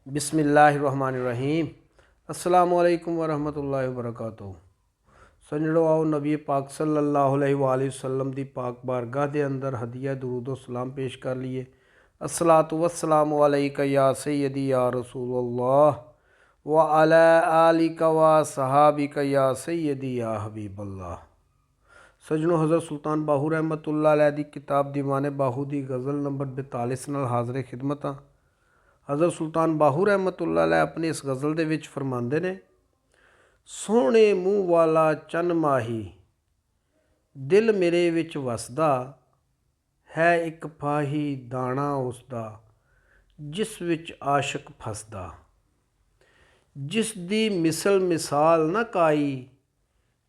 बिस्मिल्लाहिर्रहमानिर्रहीम। अस्सलामुअलैकुम वरहमतुल्लाहि वबरकातुहू। सजणो आओ नबी पाक सल्लल्लाहु अलैहि वसल्लम दी पाक बारगाह दे अंदर हदिया दुरूद सलाम पेश कर लीए। अस्सलातु वस्सलामु अलैका या सय्यदी या रसूलल्लाह व अला आलिका व सहाबिका या सय्यदी या हबीबल्लाह। सजनों, हज़रत सुल्तान बाहू रहमतुल्लाह अलैह दी किताब दीवाने बाहू दी गज़ल नंबर 42 नाल हाज़िर खिदमत हाँ। हज़रत सुल्तान बाहू रहमतुल्लाह अलैह अपनी इस गज़ल दे विच फरमांदे ने, सोहणे मूँह वाला चन माही दिल मेरे विच वसदा है, एक फाही दाना उसदा जिस विच आशिक फसदा। जिस दी मिसल मिसाल न काई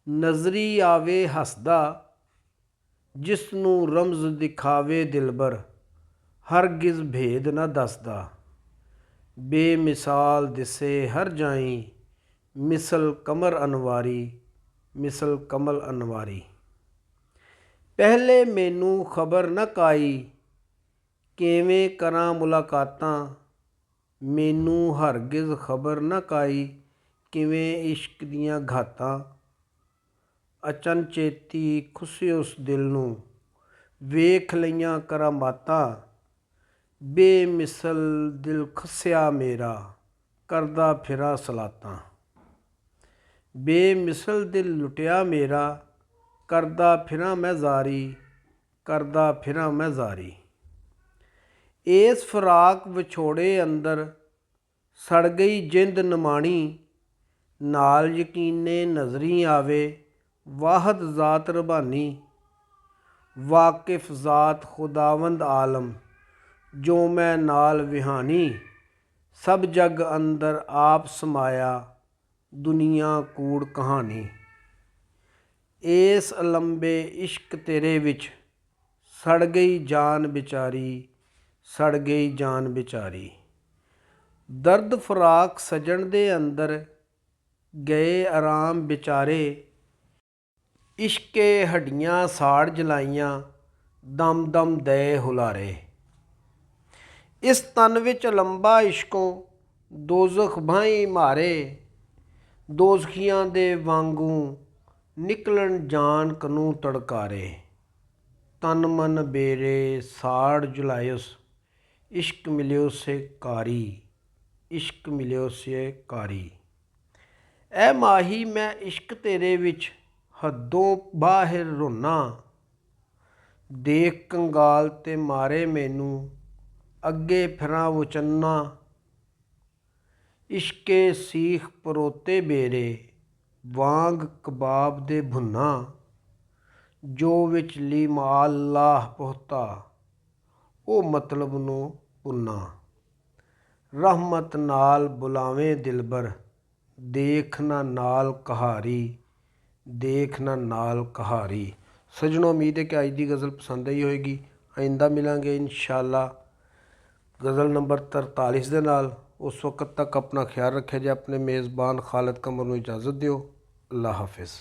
नज़री आवे हसदा, जिसनूं रमज़ दिखावे दिलबर हरगिज़ भेद न दसदा। बेमिसाल दिसे हर जाई मिसल कमर अनवारी, मिसल कमल अनवारी। पहले मैनू खबर न काई किवें करां मुलाकातां, मैनू हरगिज़ खबर न काई किवें इश्क दियां घातां। अचनचेती खुसे उस दिल नूं वेख लईयां करामातां, बेमिसल दिल खसिया मेरा करदा फिरां सलातां। बेमिसल दिल लुटिया मेरा करदा फिरां मैं ज़ारी, करदा फिरां मैं ज़ारी। इस फराक विछोड़े अंदर सड़ गई जिंद नमाणी, नाल यकीने नज़री आवे वाहद ज़ात रबानी। वाकिफ ज़ात खुदावंद आलम जो मैं नाल विहानी, सब जग अंदर आप समाया दुनिया कूड़ कहानी। इस अलंबे इश्क तेरे विच सड़ गई जान बेचारी, सड़ गई जान बेचारी। दर्द फराक सजन दे अंदर गए आराम बेचारे, इश्के हड्डियां साड़ जलाइयां दम दम दे हुलारे। इस तन विच लंबा इश्कों दोज़ख बाहीं मारे, दोज़खियां दे वांगू निकलन जान कनू तड़कारे। तन मन बेरे साड़ जुलायुस इश्क मिलियो से कारी, इश्क मिलियो से कारी। ऐ माही मैं इश्क तेरे विच हदों बाहिर रोना, देख कंगाल ते मारे मैनू अगे फिरां वचन्ना। इश्के सीख परोते बेरे वांग कबाब दे भुन्ना, जो विच लीमाल लाह पोहता ओ मतलब नूं पुन्ना। रहमत नाल बुलावें दिलबर देखना नाल कहारी, देखना नाल कहारी। सजनों, उम्मीद है कि अज की गज़ल पसंद आई होएगी। आइंदा मिलांगे इंशाअल्लाह गज़ल नंबर 43 दे नाल। उस वक्त तक अपना ख्याल रखें जी। अपने मेज़बान खालिद कमर नूं इजाज़त दिओ। अल्लाह हाफिज़।